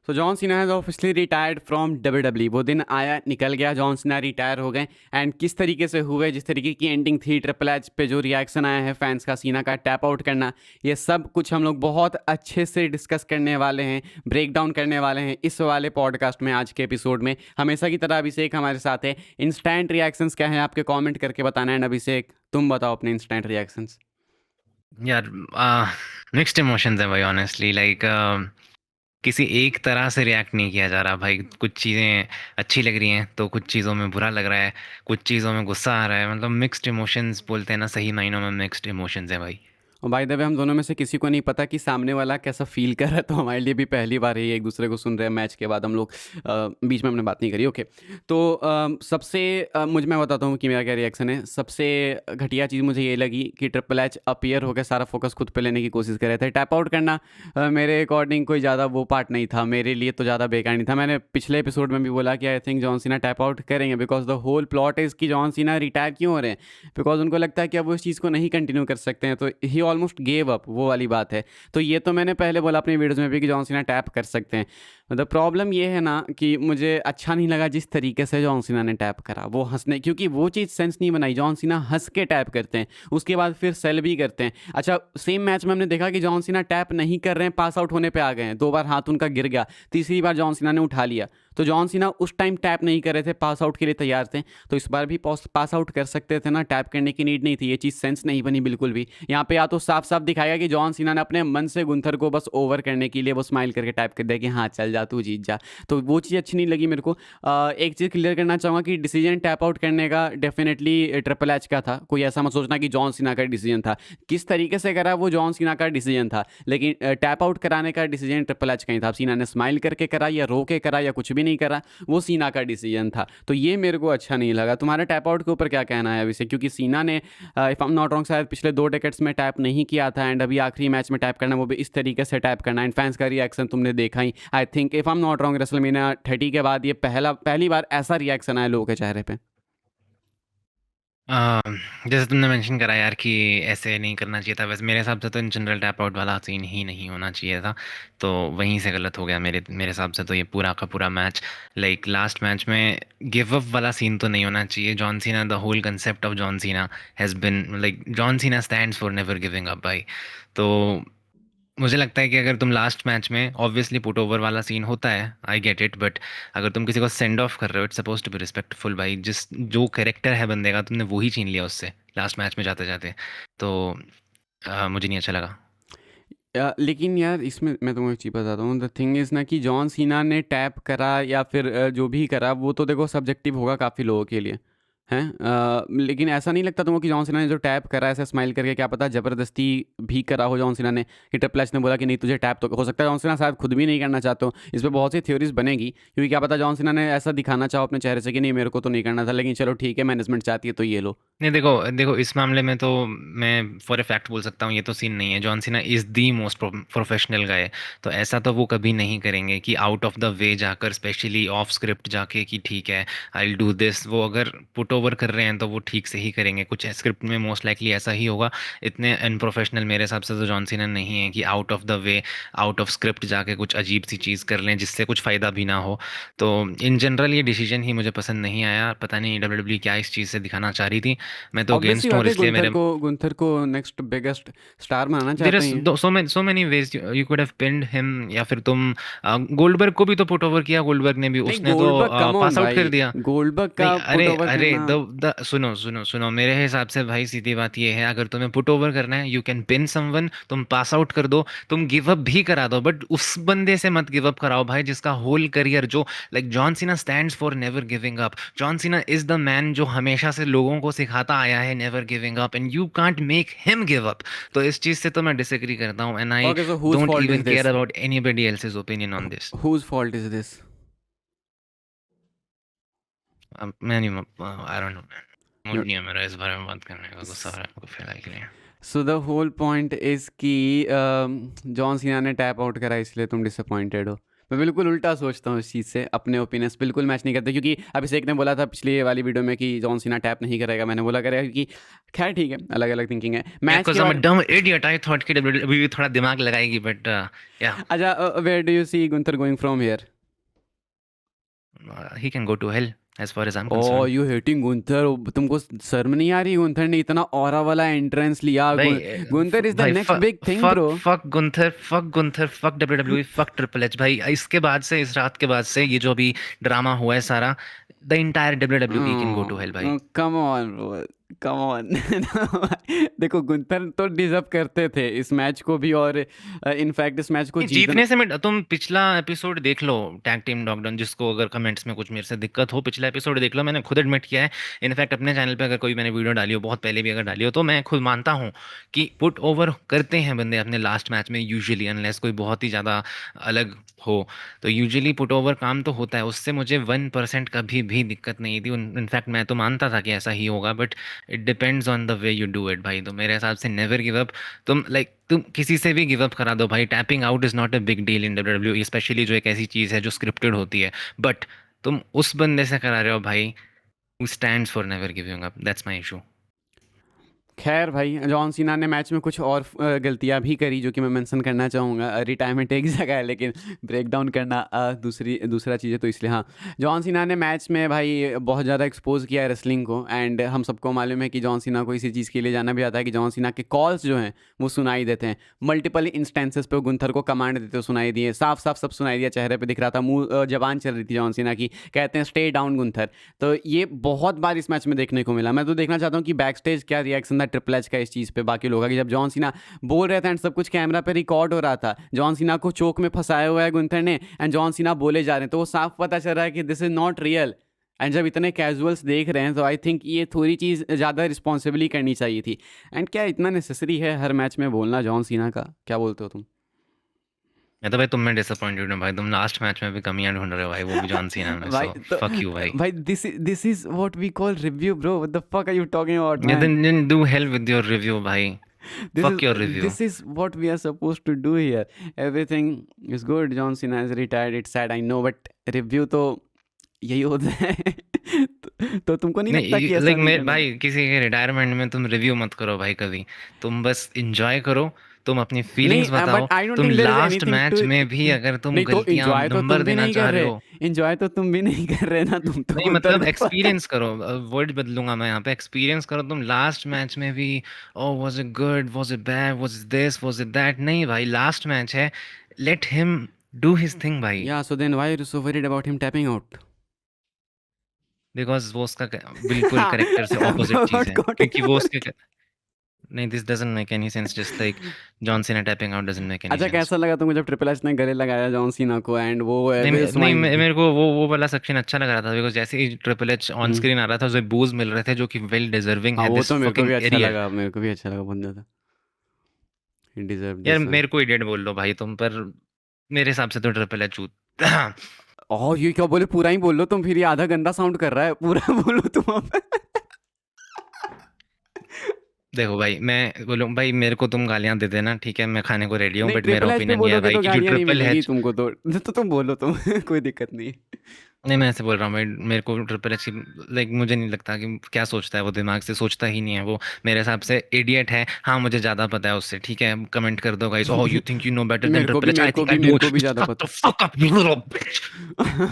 So John Cena has officially retired from WWE. वो दिन आया निकल गया, जॉन सीना रिटायर हो गए। एंड किस तरीके से हुए, जिस तरीके की एंडिंग थी, ट्रिपल एच पे जो रिएक्शन आया है फैंस का, सीना का टैप आउट करना, ये सब कुछ हम लोग बहुत अच्छे से डिस्कस करने वाले हैं, ब्रेक डाउन करने वाले हैं इस वाले पॉडकास्ट में। आज के एपिसोड में हमेशा की तरह अभिषेक हमारे साथ है। इंस्टेंट रिएक्शंस क्या है आपके, कमेंट करके बताना। एंड अभिषेक, तुम बताओ अपने इंस्टेंट रिएक्शंस। यार मिक्स्ड इमोशंस है भाई, ऑनेस्टली लाइक किसी एक तरह से रिएक्ट नहीं किया जा रहा भाई। कुछ चीज़ें अच्छी लग रही हैं तो कुछ चीज़ों में बुरा लग रहा है, कुछ चीज़ों में गुस्सा आ रहा है। मतलब मिक्स्ड इमोशंस बोलते हैं ना, सही मायनों में मिक्स्ड इमोशंस है भाई। और बाय द वे हम दोनों में से किसी को नहीं पता कि सामने वाला कैसा फील कर रहा है, तो हमारे लिए भी पहली बार है ये एक दूसरे को सुन रहे हैं। मैच के बाद हम लोग बीच में हमने बात नहीं करी, ओके। तो सबसे मैं बताता हूँ कि मेरा क्या रिएक्शन है। सबसे घटिया चीज़ मुझे ये लगी कि ट्रिपल एच अपीयर होकर सारा फोकस खुद पे लेने की कोशिश कर रहे थे। टैप आउट करना मेरे अकॉर्डिंग कोई ज़्यादा वो पार्ट नहीं था, मेरे लिए तो ज़्यादा बेकार नहीं था। मैंने पिछले एपिसोड में भी बोला कि I think John Cena tap out करेंगे, because the whole plot is कि जॉन सीना रिटायर क्यों हो रहे हैं, बिकॉज उनको लगता है कि अब वो इस चीज़ को नहीं कंटिन्यू कर सकते हैं। तो ही ऑलमोस्ट गेव अप, वो वाली बात है। तो ये तो मैंने पहले बोला अपनी वीडियोज़ में भी कि जॉन सीना टैप कर सकते हैं। मतलब प्रॉब्लम ये है ना कि मुझे अच्छा नहीं लगा जिस तरीके से जॉन सीना ने टैप करा, वो हंसने, क्योंकि वो चीज़ सेंस नहीं बनाई। जॉन सीना हंस के टैप करते हैं, उसके बाद फिर सेल भी करते हैं। अच्छा, सेम मैच में हमने देखा कि जॉन सीना टैप नहीं कर रहे हैं, पास आउट होने पे आ गए हैं, 2 बार हाथ उनका गिर गया, तीसरी बार जॉन सीना ने उठा लिया। तो जॉन सीना उस टाइम टैप नहीं कर रहे थे, पास आउट के लिए तैयार थे। तो इस बार भी पास आउट कर सकते थे ना, टैप करने की नीड नहीं थी। ये चीज़ सेंस नहीं बनी बिल्कुल भी। यहाँ पे या तो साफ साफ दिखाया कि जॉन सीना ने अपने मन से गुंथर को बस ओवर करने के लिए वो स्माइल करके टैप कर दिया कि हाँ चल जा, तू जीत जा। तो वो चीज़ अच्छी नहीं लगी मेरे को। एक चीज़ क्लियर करना चाहूँगा कि डिसीजन टैप आउट करने का डेफिनेटली ट्रिपल एच का था। कोई ऐसा मत सोचना कि जॉन सीना का डिसीजन था। किस तरीके से करा वो जॉन सीना का डिसीजन था, लेकिन टैप आउट कराने का डिसीजन ट्रिपल एच का ही था। सीना ने स्माइल करके करा या रो के करा या कुछ भी नहीं करा, वो सीना का डिसीजन था। तो ये मेरे को अच्छा नहीं लगा। तुम्हारा टैप आउट के ऊपर क्या कहना है अभी से, क्योंकि सीना ने if I am not wrong शायद पिछले 2 डेकेड्स में टैप नहीं किया था, एंड अभी आखिरी मैच में टैप करना, वो भी इस तरीके से टैप करना। एंड फैंस का रिएक्शन तुमने देखा ही। I think if I am not wrong WrestleMania 30 के बाद ये पहली बार ऐसा रिएक्शन आया लोगों के चेहरे पे। अ, जैसे तुमने मेंशन करा यार कि ऐसे नहीं करना चाहिए था, वैसे मेरे हिसाब से तो इन जनरल टैप आउट वाला सीन ही नहीं होना चाहिए था। तो वहीं से गलत हो गया मेरे मेरे हिसाब से। तो ये पूरा का पूरा मैच, लाइक लास्ट मैच में गिव अप वाला सीन तो नहीं होना चाहिए। John Cena, the whole concept of John Cena has been like John Cena stands for never giving up भाई। तो मुझे लगता है कि अगर तुम लास्ट मैच में, ऑब्वियसली पुट ओवर वाला सीन होता है, आई गेट इट, बट अगर तुम किसी को सेंड ऑफ कर रहे हो, it's suppose to be respectful भाई। जिस जो कैरेक्टर है बंदे का, तुमने वो ही छीन लिया उससे लास्ट मैच में जाते जाते। तो मुझे नहीं अच्छा लगा। लेकिन यार इसमें मैं तुम्हें एक चीज़ बताता हूँ। द थिंग इज़ ना कि जॉन सीना ने टैप करा या फिर जो भी करा, वो तो देखो सब्जेक्टिव होगा काफ़ी लोगों के लिए, हैं। लेकिन ऐसा नहीं लगता तुमको कि जॉन सीना ने जो टैप करा ऐसे स्माइल करके, क्या पता ज़बरदस्ती भी करा हो जॉन सीना ने, कि ट्रिपल एच ने बोला कि नहीं तुझे टैप, तो हो सकता है जॉन सीना शायद खुद भी नहीं करना चाहते हो। इस पर बहुत सी थ्योरीज बनेगी, क्योंकि क्या पता जॉन सीना ने ऐसा दिखाना चाहो अपने चेहरे से कि नहीं मेरे को तो नहीं करना था, लेकिन चलो ठीक है मैनेजमेंट चाहती है तो ये लो। नहीं, देखो देखो इस मामले में तो मैं फॉर ए फैक्ट बोल सकता हूँ, ये तो सीन नहीं है। John Cena is the most professional guy. तो ऐसा तो वो कभी नहीं करेंगे कि आउट ऑफ द वे जाकर, स्पेशली ऑफ स्क्रिप्ट जाके, कि ठीक है आई विल डू दिस। वो अगर पुट ओवर कर रहे हैं तो वो ठीक से ही करेंगे। कुछ स्क्रिप्ट में मोस्ट लाइकली ऐसा ही होगा। इतने अनप्रोफेशनल मेरे हिसाब से तो जॉन सीना नहीं है कि out of the way, out of script जाके कुछ अजीब सी चीज़ कर लें जिससे कुछ फ़ायदा भी ना हो। तो इन जनरल ये डिसीजन ही मुझे पसंद नहीं आया। पता नहीं डब्ल्यू क्या इस चीज़ से दिखाना चाह रही थी। मैं तो ऑब्वियस सी अगेंस्ट हूँ, बात और है, इसलिए मेरे गुंथर को नेक्स्ट बिगेस्ट स्टार बनाना देर चाहते इज हैं। So many ways you could have pinned him. या फिर तुम गोल्डबर्ग को भी तो पुट ओवर किया। गोल्डबर्ग ने भी, नहीं उसने तो Goldberg come on pass out कर भाई, दिया। गोल्डबर्ग नहीं, का पुट अरे ओवर अरे करना। द सुनो सुनो सुनो, मेरे हिसाब से भाई सीधी बात ये है, अगर तुम्हें पुट ओवर करना है यू कैन पिन समवन, तुम पास आउट कर दो, तुम गिव अप भी करा दो, बट उस बंदे से मत गिव अप कराओ भाई जिसका होल करियर, जो like John Cena stands for never giving up. John Cena is the man जो हमेशा से लोगों को सिखाता आया है never giving up, and you can't make him give up. तो इस चीज से तो मैं डिसएग्री करता हूँ, and I okay, so whose don't fault is even care this? About anybody else's opinion on this. Whose fault is this? मैं नहीं, आई डोंट नो, मूड नहीं है मेरा इस बारे में बात करने का। गुस्सा आ रहा है आपको फैलाई के लिए। So the whole point is कि जॉन सीना ने टैप आउट करा इसलिए तुम डिसअपॉइंटेड हो। मैं बिल्कुल उल्टा सोचता हूँ इस चीज़ से, अपने ओपिनियंस बिल्कुल मैच नहीं करते, क्योंकि अभिषेक ने बोला था पिछली वाली वीडियो में कि जॉन सीना टैप नहीं करेगा, मैंने बोला करेगा, क्योंकि खैर ठीक है, अलग अलग थिंकिंग है Yeah, मैच because के I'm a बारे। dumb idiot. I thought कि WWE थोड़ा दिमाग लगाएगी, but yeah, अच्छा, where do you see Gunther going from here? he can go to hell as far as I'm uh concerned. You hating Gunther, तुमको शर्म नहीं आ रही? गुंथर ने इतना ऑरा वाला एंट्रेंस लिया, भाई गुंथर इज द भाई next big thing bro. Fuck Gunther, fuck WWE, fuck triple H भाई। इसके बाद से, इस रात के बाद से, ये जो भी ड्रामा हुआ है सारा, the entire WWE can go to hell भाई। Come on bro, come on. देखो गुंथर तो डिजर्व करते थे इस मैच को भी, और इनफैक्ट इस मैच को नहीं, जीतना। जीतने से मैं, तुम पिछला एपिसोड देख लो, टैग टीम नॉकडाउन, जिसको अगर कमेंट्स में कुछ मेरे से दिक्कत हो, पिछला एपिसोड देख लो, मैंने खुद एडमिट किया है। इनफैक्ट अपने चैनल पे अगर कोई मैंने वीडियो डाली हो, बहुत पहले भी अगर डाली हो, तो मैं खुद मानता हूँ कि पुट ओवर करते हैं बंदे अपने लास्ट मैच में यूजुअली, अनलेस कोई बहुत ही ज़्यादा अलग हो, तो यूजुअली पुट ओवर काम तो होता है। उससे मुझे 1% कभी भी दिक्कत नहीं थी। इनफैक्ट मैं तो मानता था कि ऐसा ही होगा, but it depends on the way you do it भाई। तो मेरे हिसाब से नेवर गिव अप। तुम किसी से भी गिव अप करा दो भाई, tapping out is not a big deal in W, specially जो एक ऐसी चीज़ है जो स्क्रिप्टेड होती है। बट तुम उस बंदे से करा रहे हो भाई who stands for never giving up, that's my issue. खैर भाई, जॉन सीना ने मैच में कुछ और गलतियां भी करी जो कि मैं मेंशन करना चाहूँगा। रिटायरमेंट एक जगह है, लेकिन ब्रेक डाउन करना दूसरा चीज़ है, तो इसलिए हाँ, जॉन सीना ने मैच में भाई बहुत ज़्यादा एक्सपोज किया है रेसलिंग को, एंड हम सबको मालूम है कि जॉन सीना को इसी चीज़ के लिए जाना भी आता है कि जॉन सीना के कॉल्स जो हैं वो सुनाई देते हैं। मल्टीपल इंस्टेंसेस पे गुंथर को कमांड देते हुए सुनाई दिए, साफ साफ सब सुनाई दिया, चेहरे पर दिख रहा था, मुँह जबान चल रही थी जॉन सीना की, कहते हैं स्टे डाउन गुंथर। तो ये बहुत बार इस मैच में देखने को मिला। मैं तो देखना चाहता हूँ कि बैक स्टेज क्या रिएक्शन था ट्रिपल एच का इस चीज़ पे, बाकी लोगों का, कि जब जॉन सीना बोल रहे थे एंड सब कुछ कैमरा पे रिकॉर्ड हो रहा था, जॉन सीना को चोक में फंसाया हुआ है गुंथर ने, एंड जॉन सीना बोले जा रहे हैं, तो वो साफ पता चल रहा है कि this is not real. And जब इतने कैजुअल्स देख रहे हैं, तो आई थिंक ये थोड़ी चीज़ ज़्यादा रिस्पॉन्सिबली करनी चाहिए थी। एंड क्या इतना नेसेसरी है हर मैच में बोलना जॉन सीना का? क्या बोलते हो तुम? मैं तो भाई तुम में डिसअपॉइंटेड हूँ भाई, तुम लास्ट मैच में भी कमियां ढूंढ रहे हो भाई, वो भी जॉन सीना में, भाई सो तो फक यू भाई। भाई, this is what we call review bro, what the fuck are you talking about Yeah, man? then do hell with your review भाई, this is fuck your review। this is what we are supposed to do here. Everything is good, John Cena is retired, it's sad, I know, but review तो यही होता है। तो तुमको नहीं लगता नहीं कि ऐसा लाइक नहीं मैं करना भाई, किसी के रिटायरमेंट में तुम रिव्यू मत करो भाई कभी, तुम बस इंजॉय करो, तुम अपनी फीलिंग्स नहीं, बताओ। बट आई डोंट तुम think there is last anything to. Match में भी अगर तुम नहीं तो गलतियां एंजॉय तो नंबर तुम भी देना नहीं चाह कर रहे रहे, हो, एंजॉय तो तुम भी नहीं कर रहे ना, तुम तो नहीं गुंतर मतलब को। एक्सपीरियंस करो, वर्ड बदलूंगा मैं यहाँ पे, एक्सपीरियंस करो तुम लास्ट मैच में भी। Oh was it good, was it bad, was it this, was it that? नहीं भाई, लास्ट मैच है, let him do his thing भाई। Yeah so then why are you so worried about him tapping out? Because वो उसका बिल्कुल character से opposite चीज है, क्योंकि वो उसके नहीं, this doesn't make any sense, just like John सीना tapping out doesn't make any अच्छा, सेंस। कैसा लगा तुमको जब ट्रिपल एच ने गले लगाया जॉन सीना को, एंड वो नहीं वे नहीं, स्माइल? मेरे को वो वाला सेक्शन अच्छा लग रहा था, बिकॉज जैसे ही ट्रिपल एच ऑन स्क्रीन आ रहा था, उसे बूज मिल रहे थे जो कि वेल डिजर्विंग हाँ, है, वो दिस तो मेरे को फकिंग भी अच्छा एरियर। लगा, मेरे को भी अच्छा लगा, बहुत ज़्यादा। ही डिजर्व यार दिस। मेरे को इडियट बोल लो भाई तुम, पर मेरे हिसाब से तो ट्रिपल एच चूत। और ये क्या बोले, पूरा ही बोल लो तुम, फिर ये आधा गंदा साउंड कर रहा है, पूरा बोलो तुम अब। देखो भाई, मैं बोलूँ भाई, मेरे को तुम गालियां दे देना, ठीक है, मैं खाने को रेडी हूँ, नहीं, बट मेरा ट्रिपल एच पे ओपिनियन ये है बोलोगे भाई तो कि जो गालियाँ नहीं ट्रिपल मिलेगी एच, तुमको, तो तुम बोलो तुम। कोई दिक्कत नहीं। नहीं मैं ऐसे बोल रहा हूँ भाई, मेरे को ट्रिपल एच लाइक मुझे नहीं लगता कि क्या सोचता है वो, दिमाग से सोचता ही नहीं है वो, मेरे हिसाब से इडियट है। हाँ मुझे ज़्यादा पता है उससे, ठीक है, कमेंट कर दो guys, oh you think you know better than मेरे को ट्रिपल भी एच, मेरे आई को थिंक भी आई मेरे डू, को भी ज़्यादा शट द पता। Fuck up you little bitch.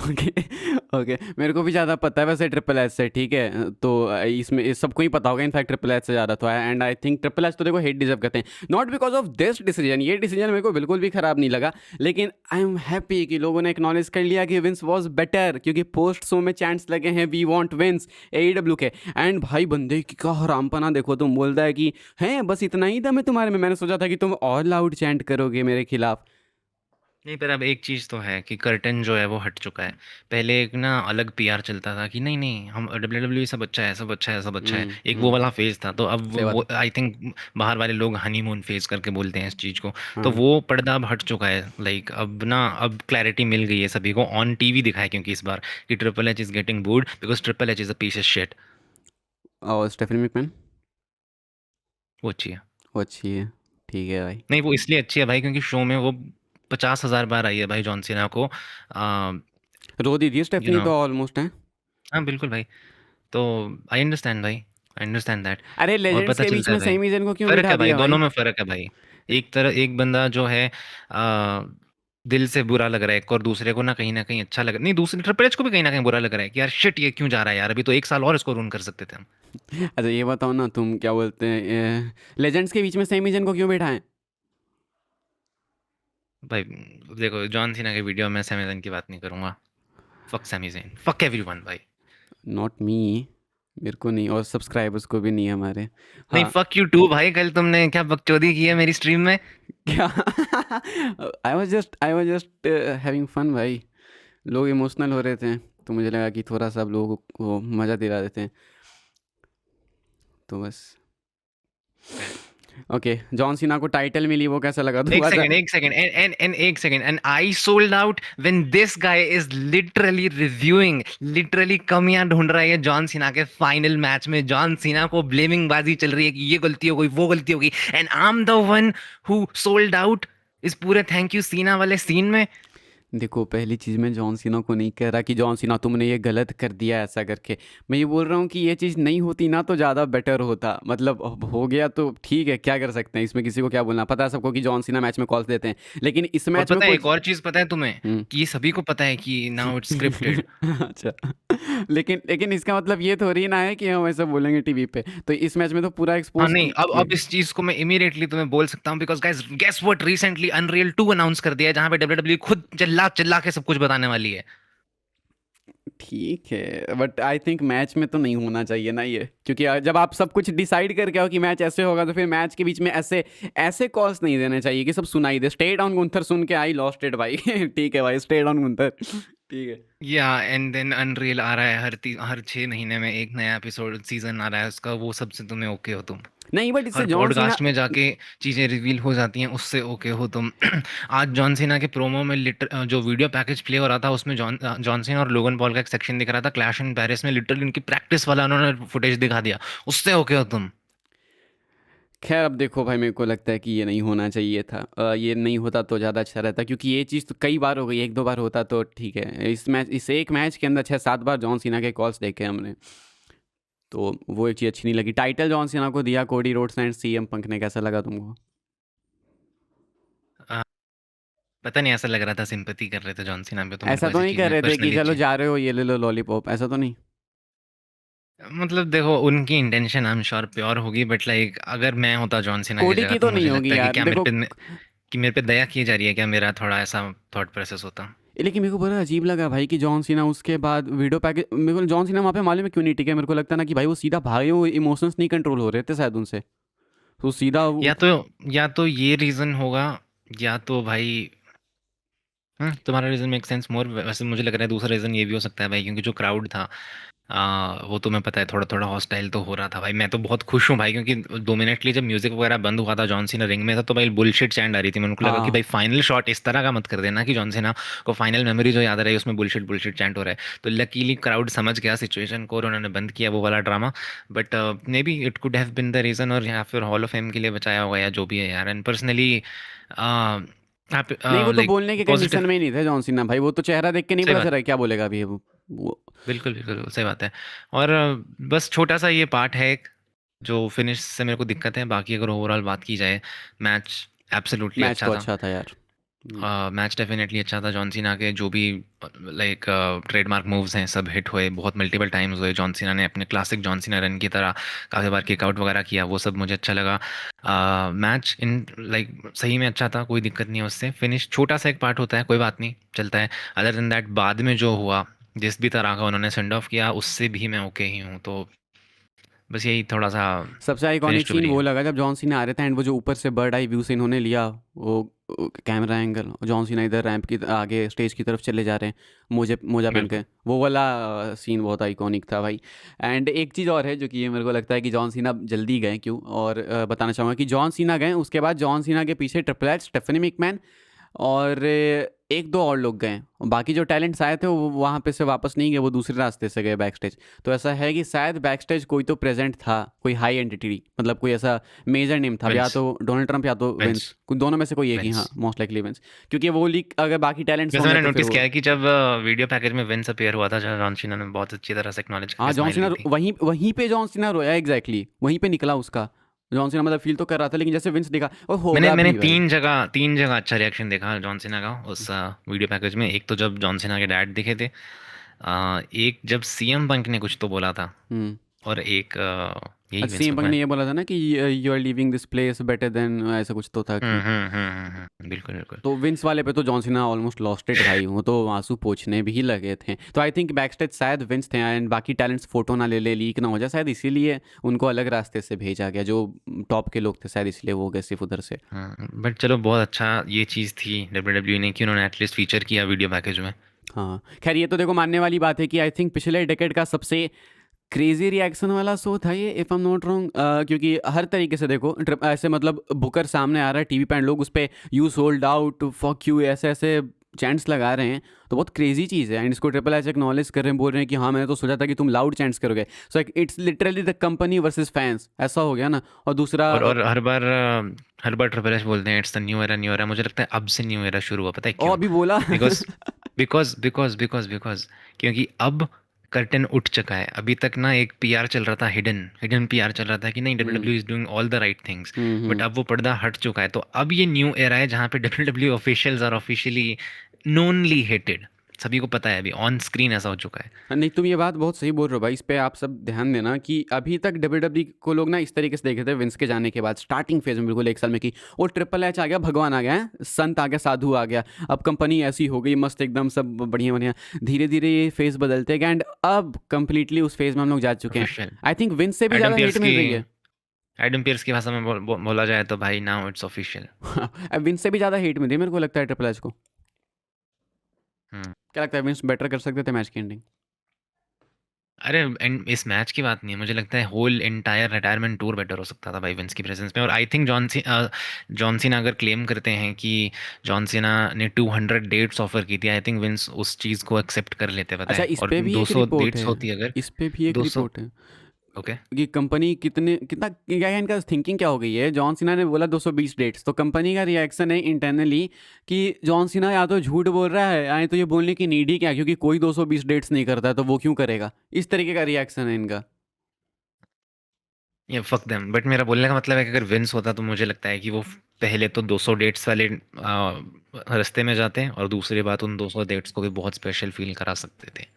Okay, okay, मेरे को भी ज़्यादा पता है वैसे ट्रिपल एच से, ठीक है, तो इसमें इस सबको ही पता होगा इनफैक्ट ट्रिपल एच से ज़्यादा तो है, and I think triple H तो देखो हेट डिजर्व करते हैं, not because of this decision, ये डिसीजन मेरे को बिल्कुल भी ख़राब नहीं लगा, लेकिन आई एम हैप्पी कि लोगों ने एक्नॉलेज कर लिया कि विंस वॉज बेटर, क्योंकि पोस्ट शो में चैंट्स लगे हैं वी वॉन्ट विंस AEW के। एंड भाई बंदे की का हरामपना देखो, तुम बोलता है कि हैं बस इतना ही दम है तुम्हारे में, मैंने सोचा था कि तुम और लाउड चैंट करोगे मेरे खिलाफ। नहीं पर अब एक चीज़ तो है कि कर्टन जो है वो हट चुका है। पहले एक ना अलग पीआर चलता था कि नहीं नहीं हम डब्ल्यूडब्ल्यू सब अच्छा है, सब अच्छा है, सब अच्छा है, एक वो हम्म, वाला फेज था। तो अब सही बात वो है। आई थिंक बाहर वाले लोग हनीमून फेज करके बोलते हैं इस चीज़ को। तो हाँ, वो पर्दा अब हट चुका है, लाइक अब ना, अब क्लैरिटी मिल गई है सभी को, ऑन टीवी दिखाया क्योंकि इस बार, कि triple H is getting booed because triple H is a piece of shit. और स्टेफनी मैकमैन वो अच्छी है। वो अच्छी है, ठीक है भाई। नहीं वो इसलिए अच्छी है भाई क्योंकि शो में वो 50,000 बार आई है भाई जॉन सीना को रो दी थी यू स्टेफनी नो तो ऑलमोस्ट है। हाँ बिल्कुल भाई। तो आई अंडरस्टैंड भाई, आई अंडरस्टैंड दैट। अरे और लेजेंड्स पता के बीच चलता है में भाई, सही जन को क्यों फ़र्क बिठा है भाई, दिया दोनों भाई? में फ़र्क है भाई। एक तरह एक बंदा जो है दिल से बुरा लग रहा है, एक और दूसरे को ना कहीं न कहीं अच्छा लग नहीं, दूसरे ट्रिपल एच को भी कहीं न कहीं बुरा लग रहा है कि यार शिट ये क्यों जा रहा है यार, अभी तो 1 साल और इसको रूइन कर सकते थे हम। अच्छा ये बताओ ना, तुम क्या बोलते हैं, लेजेंड्स के बीच में सही जन को क्यों बिठाएं? भाई देखो जॉन सीना के वीडियो में सैमी ज़ेन की बात नहीं करूँगा। Fuck Sami Zayn, fuck everyone भाई। नॉट मी, मेरे को नहीं और सब्सक्राइबर्स को भी नहीं हमारे। नहीं हाँ। फक यू टू भाई, कल तुमने क्या बकचोदी की है मेरी स्ट्रीम में? क्या? I was just having fun भाई। लोग इमोशनल हो रहे थे तो मुझे लगा कि थोड़ा सा अब लोगों को मज़ा दिला देते हैं, तो बस। ओके, जॉन सीना को टाइटल मिली, वो कैसा लगा? एक अच्छा। सेकंड, एक सेकंड, and एक second, and I sold out when this guy is literally reviewing, literally कमियां ढूंढ रहा है जॉन सीना के फाइनल मैच में। जॉन सीना को ब्लेमिंग बाजी चल रही है कि ये गलती हो गई, वो गलती हो गई, and I am the one who sold out इस पूरे थैंक यू सीना वाले सीन में। देखो, पहली चीज़ मैं जॉन सीना को नहीं कह रहा कि जॉन सीना तुमने ये गलत कर दिया ऐसा करके। मैं ये बोल रहा हूँ कि ये चीज़ नहीं होती ना तो ज़्यादा बेटर होता। मतलब अब हो गया तो ठीक है, क्या कर सकते हैं इसमें, किसी को क्या बोलना। पता है सबको कि जॉन सीना मैच में कॉल्स देते हैं, लेकिन इस और मैच में पता है कोई। एक और चीज पता है तुम्हें, हम्म। कि ये सभी को पता है कि नाउ इट्स स्क्रिप्टेड। अच्छा। लेकिन लेकिन इसका मतलब ये थोड़ी ना है कि हम ऐसा बोलेंगे टीवी पे, तो इस मैच में तो पूरा हाँ एक्सपोज नहीं, अब किए। इस चीज को मैं इमीडिएटली तुम्हें बोल सकता हूँ, because guys guess what, recently Unreal 2 announce कर दिया है, जहां पे डब्ल्यूडब्ल्यू खुद चिल्ला चिल्ला के सब कुछ बताने वाली है। ठीक है, बट आई थिंक मैच में तो नहीं होना चाहिए ना ये, क्योंकि जब आप सब कुछ डिसाइड करके आओ कि मैच ऐसे होगा तो फिर मैच के बीच में ऐसे ऐसे कॉल्स नहीं देने चाहिए कि सब सुनाई दे। स्टे डाउन गुंथर सुन के आई लॉस्ट इट भाई। ठीक है भाई, स्टे डाउन गुंथर। ठीक है। या एंड देन अनरियल आ रहा है, हर 6 महीने में एक नया एपिसोड सीजन आ रहा है उसका, वो सबसे तुम्हें ओके हो तुम? नहीं, बट इससे हर जॉन सीना। पॉडकास्ट में जाके चीजें रिवील हो जाती हैं, उससे ओके हो तुम? आज जॉन सीना के प्रोमो में जो वीडियो पैकेज प्ले हो रहा था उसमें जॉन सीना और लोगन पॉल का एक सेक्शन दिख रहा था क्लैश इन पेरिस में, लिटरली उनकी प्रैक्टिस वाला उन्होंने फुटेज दिखा दिया, उससे ओके हो तुम? खैर अब देखो भाई, मेरे को लगता है कि ये नहीं होना चाहिए था। ये नहीं होता तो ज़्यादा अच्छा रहता, क्योंकि ये चीज़ तो कई बार हो गई, एक दो बार होता तो ठीक है। इस एक मैच के अंदर 6-7 बार जॉन सीना के कॉल्स देखे हमने, तो वो एक चीज़ अच्छी नहीं लगी। टाइटल जॉन सीना को दिया Cody Rhodes and CM Punk ने, कैसा लगा तुमको? आ, पता नहीं, ऐसा लग रहा था सिंपैथी कर रहे थे जॉन सीना पे, तो मेरे ऐसा को तो ऐसी नहीं कर चीजें रहे थे कि पर्सनली चलो अच्छी। जा रहे हो ये ले लो लॉलीपॉप, ऐसा तो नहीं? मतलब देखो उनकी intention I am sure pure होगी, बट लाइक अगर मैं होता जॉन सीना की कोडी जगह की तो तो मुझे नहीं लगता होगी है कि यार, क्या देखो। मेरे पे दया की जा रही है क्या, मेरा थोड़ा ऐसा थॉट प्रोसेस होता। लेकिन मेरे को बड़ा अजीब लगा भाई कि जॉन सीना उसके बाद वीडियो पैकेज, मेरे को जॉन सीना वहाँ पे मालूम है क्यों नहीं टिके। मेरे को लगता ना कि भाई वो सीधा भागे, वो इमोशंस नहीं कंट्रोल हो रहे थे शायद उनसे, तो सीधा या तो या तो ये रीजन होगा, या तो भाई तुम्हारा रीजन मेक सेंस मोर। वैसे मुझे लग रहा है दूसरा रीजन ये भी हो सकता है भाई, क्योंकि जो क्राउड था वो तुम्हें पता है थोड़ा थोड़ा हॉस्टाइल तो हो रहा था भाई। मैं तो बहुत खुश हूँ भाई, क्योंकि 2 मिनट के लिए जब म्यूजिक वगैरह बंद हुआ था, जॉन सीना रिंग में था, तो भाई बुलशिट चैंट आ रही थी। मेरे को लगा कि भाई हाँ। फाइनल शॉट इस तरह का मत कर देना कि जॉन सीना को फाइनल मेमोरी जो याद रही उसमें बुलशिट बुलशिट चैंट हो रहा है। तो लकीली क्राउड समझ गया सिचुएशन को और उन्होंने बंद किया वो वाला drama. But maybe it could have been the reason, और या फिर हॉल ऑफ फेम के लिए बचाया होगा या जो भी है यार। एंड पर्सनली नहीं, वो तो लाइक बोलने के पॉजिटिव। कंडीशन में ही नहीं थे जॉन सीना भाई, वो तो चेहरा देख के नहीं सही पता चल बात, रहा है क्या बोलेगा अभी वो। बिल्कुल बिल्कुल सही बात है। और बस छोटा सा ये पार्ट है एक, जो फिनिश से मेरे को दिक्कत है। बाकी अगर ओवरऑल बात की जाए, मैच एब्सोल्युटली मैच अच्छा तो था। अच्छा था यार। मैच डेफिनेटली अच्छा था। जॉन सीना के जो भी लाइक ट्रेडमार्क मूव्स हैं सब हिट हुए, बहुत मल्टीपल टाइम्स हुए। जॉन सीना ने अपने क्लासिक जॉन सीना रन की तरह काफ़ी बार किकआउट वगैरह किया, वो सब मुझे अच्छा लगा। मैच इन लाइक सही में अच्छा था, कोई दिक्कत नहीं है उससे। फिनिश छोटा सा एक पार्ट होता है, कोई बात नहीं, चलता है। अदर देन दैट बाद में जो हुआ, जिस भी तरह का उन्होंने सेंड ऑफ किया, उससे भी मैं ओके ही हूँ। तो बस यही थोड़ा सा सबसे फिनिश आइकॉनिक टू सीन रही वो है। लगा जब जॉन सीना आ रहे थे एंड वो जो ऊपर से बर्ड आई व्यू से इन्होंने लिया, वो कैमरा एंगल, जॉन सीना इधर रैंप की आगे स्टेज की तरफ चले जा रहे हैं, मोजे मोजा पहन के, बिल्कुल। वो वाला सीन बहुत आइकॉनिक था भाई। एंड एक चीज़ और है जो कि ये मेरे को लगता है कि जॉन सीना जल्दी गए क्यों, और बताना चाहूँगा कि जॉन सीना गए उसके बाद जॉन सीना के पीछे ट्रिपल एच, स्टेफनी मैकमैन और एक दो और लोग गए और बाकी जो टैलेंट्स आए थे वो वहाँ पे से वापस नहीं गए, वो दूसरे रास्ते से गए बैक स्टेज। तो ऐसा है कि शायद बैक स्टेज कोई तो प्रेजेंट था, कोई हाई एंटिटी, मतलब कोई ऐसा मेजर नेम था, या विंस तो डोनाल्ड ट्रंप या तो विंस विंस, दोनों में से कोई एक ही, हाँ विंस मोस्ट लाइकली विंस। क्योंकि वो लीक अगर बाकी टैलेंट्स वैसे होंगे मैंने तो फिर नोटिस वो, किया है कि जब वीडियो पैकेज में विंस अपीयर हुआ था, जहाँ जॉन सीना ने बहुत अच्छी तरह से एक्नॉलेज हाँ करके जॉन स्माइल सीना दी थी। वहीं वहीं पे जॉन सीना रोया, एग्जैक्टली वहीं पे निकला उसका। जॉन सीना मतलब फील तो कर रहा था, लेकिन जैसे विंस दिखा और मैंने होगा मैंने भी भाई। तीन जगह अच्छा रिएक्शन देखा जॉन सीना का उस वीडियो पैकेज में। एक तो जब जॉन सीना के डैड दिखे थे, एक जब सीएम पंक ने कुछ तो बोला था, हम्म। और एक यही अच्छा विंस सीएम पंक भगवान। ने ये बोला था ना कि you are leaving this place better than, ऐसा कुछ तो था कि। बिल्कुल बिल्कुल। तो विंस वाले पे तो John Cena almost lost it भाई, वो तो आंसू पोंछने भी लगे थे। तो आई थिंक बैक स्टेज शायद विंस थे, एंड बाकी टैलेंट्स फोटो ना ले लीक ना हो जाए, शायद इसीलिए उनको अलग रास्ते से भेजा गया। जो टॉप के लोग थे शायद इसलिए वो गए सिर्फ उधर से। बट चलो, बहुत अच्छा ये चीज़ थी WWE ने कि उन्होंने एटलीस्ट फीचर किया वीडियो पैकेज में। हाँ खैर ये तो देखो मानने वाली बात है कि आई थिंक पिछले डेकेड का सबसे क्रेजी रिएक्शन वाला शो था ये, if I am not wrong. क्योंकि हर तरीके से देखो ऐसे मतलब बुकर सामने आ रहा है टीवी पे, एंड लोग उस पर you sold out fuck you ऐसे ऐसे चैंट्स लगा रहे हैं। तो बहुत क्रेजी चीज़ है, एंड इसको ट्रिपल एच एक्नॉलेज कर रहे हैं, बोल रहे हैं कि हाँ मैंने तो सोचा था कि तुम लाउड चैंट्स करोगे। So it's literally the company versus fans, ऐसा हो गया ना। और दूसरा और हर बार ट्रिपल एच बोलते हैं it's the new era, new era. मुझे लगता है अब से न्यू एरा शुरू हुआ, पता है और क्यों? अभी बोला बिकॉज बिकॉज क्योंकि अब कर्टन उठ चुका है। अभी तक ना एक पीआर चल रहा था, हिडन हिडन पीआर चल रहा था कि नहीं, hmm W is doing all the right things. But hmm. अब वो पर्दा हट चुका है, तो अब ये न्यू एरा है जहाँ पे W officials are officially knownly hated. सभी को पता है, अभी ऑन स्क्रीन ऐसा हो चुका है। नहीं तुम ये बात बहुत सही बोल रहे हो भाई, इस पे आप सब ध्यान देना कि अभी तक डब्ल्यू को लोग ना इस तरीके से देखे थे विंस के जाने के बाद, स्टार्टिंग फेज में बिल्कुल एक साल में, कि वो ट्रिपल एच आ गया, भगवान आ गया है, संत आ गया, साधु आ गया, अब कंपनी ऐसी हो गई मस्त एकदम सब बढ़िया बढ़िया। धीरे धीरे ये फेज बदलते गए, एंड अब कंप्लीटली उस फेज में हम लोग जा चुके हैं। ऑफिशियल आई थिंक विंस से भी एडम ज़्यादा हेट पियर्स मिल की रही है। एडम पियर्स की भाषा में बोला जाए तो भाई, नाउ इट्स ऑफिशियल। विंस से भी ज़्यादा हेट मिल रही है मेरे को लगता है ट्रिपल एच को। हम्म। क्या लगता है विंस बेटर कर सकते थे मैच की एंडिंग? अरे इस मैच की बात नहीं है, मुझे लगता है whole entire retirement tour better हो सकता था भाई विंस की प्रेजेंस में। और आई थिंक जॉन सीना अगर क्लेम करते हैं कि जॉन सीना ने 200 डेट्स ऑफर की थी, आई थिंक विंस उस चीज़ को एक्सेप्ट कर लेते, पता अच्छा है। इस और पे भी एक 200 रिपोर्ट डेट्स है, होती अगर इस पे भी एक 200। रिपोर्ट है ओके। कि कंपनी कितना क्या है, इनका थिंकिंग क्या हो गई है। जॉन सीना ने बोला 220 डेट्स, तो कंपनी का रिएक्शन है इंटरनली कि जॉन सीना या तो झूठ बोल रहा है, या तो ये बोलने की नीड ही क्या, क्योंकि कोई 220 डेट्स नहीं करता तो वो क्यों करेगा। इस तरीके का रिएक्शन है इनका। ये फक देम, बट मेरा बोलने का मतलब है कि अगर विंस होता तो मुझे लगता है कि वो पहले तो 200 डेट्स वाले रास्ते में जाते हैं, और दूसरी बात उन 200 डेट्स को भी बहुत स्पेशल फील करा सकते थे।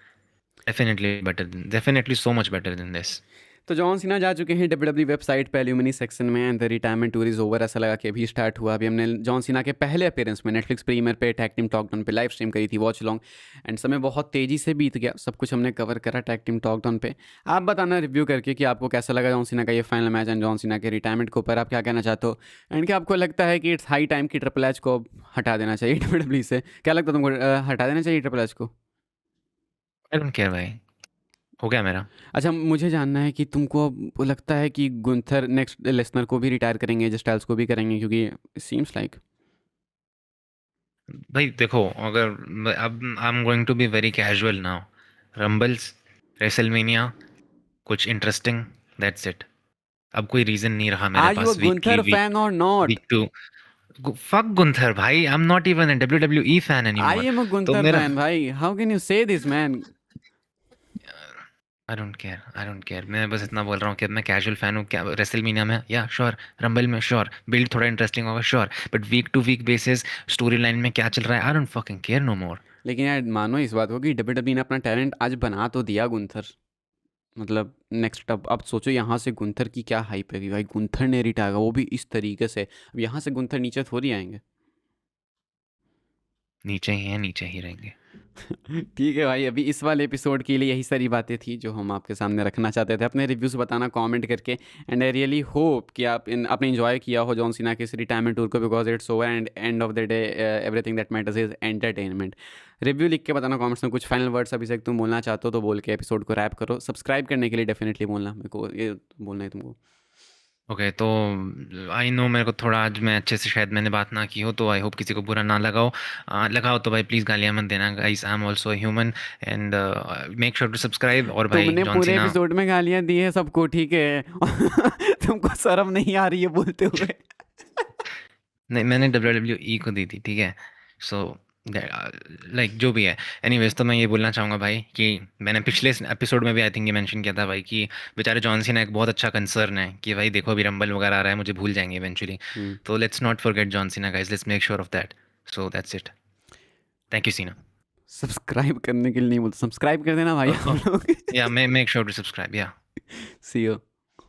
Definitely so much better than this. तो जॉन सीना जा चुके हैं डब्ल्यू वेबसाइट पे एल्यूमिनी सेक्शन में, and the retirement tour is over, ऐसा लगा कि अभी स्टार्ट हुआ। अभी हमने जॉन सीना के पहले अपीयरेंस में नेटफ्लिक्स प्रीमियर पे टैग टीम टॉक डाउन पे लाइव स्ट्रीम करी थी, वॉच लॉन्ग। एंड समय बहुत तेज़ी से बीत गया, सब कुछ हमने कवर करा टैग टीम टॉक डाउन पे। आप बताना रिव्यू करके कि आपको कैसा लगा जॉन सीना का ये final match, and John Cena के रिटायरमेंट के ऊपर आप क्या कहना चाहते हो, एंड क्या आपको लगता है कि इट्स हाई टाइम कि ट्रिपल एच को हटा देना चाहिए डब्ल्यू से। क्या लगता है तुमको, हटा देना चाहिए ट्रिपल एच को? आई डोंट केयर भाई, हो गया मेरा। अच्छा मुझे जानना है कि तुमको अब लगता है कि गुंथर नेक्स्ट लेसनर को भी रिटायर करेंगे, एज स्टाइल्स को भी करेंगे, क्योंकि सीम्स लाइक। भाई देखो, अगर अब I am going to be very casual now. Rumbles, WrestleMania, कुछ इंटरेस्टिंग, दैट्स इट। अब कोई रीजन नहीं रहा मेरे are you a pass weekly Gunther fan और not? Week to. Fuck Gunther भाई, I am not even a W E fan anymore. Um uh तो Gunther मेरा फैन भाई, how can you say this man? I don't care. मैं बस इतना बोल रहा हूँ कि अब मैं कैजुअल फैन हूँ। क्या रेसलमेनिया में, या श्योर, रंबल में श्योर, बिल्ड थोड़ा इंटरेस्टिंग होगा sure, but week to week basis story line में क्या चल रहा है, I don't fucking care no more. लेकिन यार मानो इस बात को कि डब्ल्यू ने अपना टैलेंट आज बना तो दिया गुंथर। मतलब नेक्स्ट अब सोचो यहाँ से गुंथर की क्या हाइप है भाई, गुंथर ने रिटायर, वो भी इस तरीके से। अब यहाँ से गुंथर नीचे थोड़ी आएंगे। नीचे ही है, नीचे ही रहेंगे। ठीक है भाई, अभी इस वाले एपिसोड के लिए यही सारी बातें थी जो हम आपके सामने रखना चाहते थे। अपने रिव्यूज़ बताना कमेंट करके, एंड आई रियली होप कि आपने इन्जॉय किया हो जॉन सीना के इस रिटायरमेंट टूर को, because it's over and end of the day everything that matters is entertainment. Review लिख के बताना कमेंट्स में, कुछ फाइनल वर्ड्स अभी से तुम बोलना चाहते हो तो बोल के एपिसोड को रैप करो। सब्सक्राइब करने के लिए डेफिनेटली बोलना, मेरे को ये बोलना है तुमको। ओके, तो आई नो मेरे को थोड़ा आज मैं अच्छे से शायद मैंने बात ना की हो, तो आई होप किसी को बुरा ना लगाओ। लगाओ तो भाई प्लीज़ गालियाँ मत देना guys, I am also human. And make sure to subscribe. और भाई तुमने जॉन पूरे सीना। एपिसोड में गालियां दी है सबको, ठीक है? तुमको शर्म नहीं आ रही है बोलते हुए? नहीं, मैंने WWE को दी थी, ठीक है? सो लाइक जो भी है, एनीवेज तो मैं ये बोलना चाहूँगा भाई कि मैंने पिछले एपिसोड में भी आई थिंक ये मेंशन किया था भाई कि बेचारे जॉन सीना एक बहुत अच्छा कंसर्न है कि भाई देखो अभी रंबल वगैरह आ रहा है, मुझे भूल जाएंगे इवेंचुअली। हम्म। तो let's not forget John Cena guys, let's make sure of that. So that's it. Thank you सीना। सब्सक्राइब करने के लिए नहीं बोलते, सब्सक्राइब कर देना भाई आप लोग। या मेक श्योर टू सब्सक्राइब या सी यू।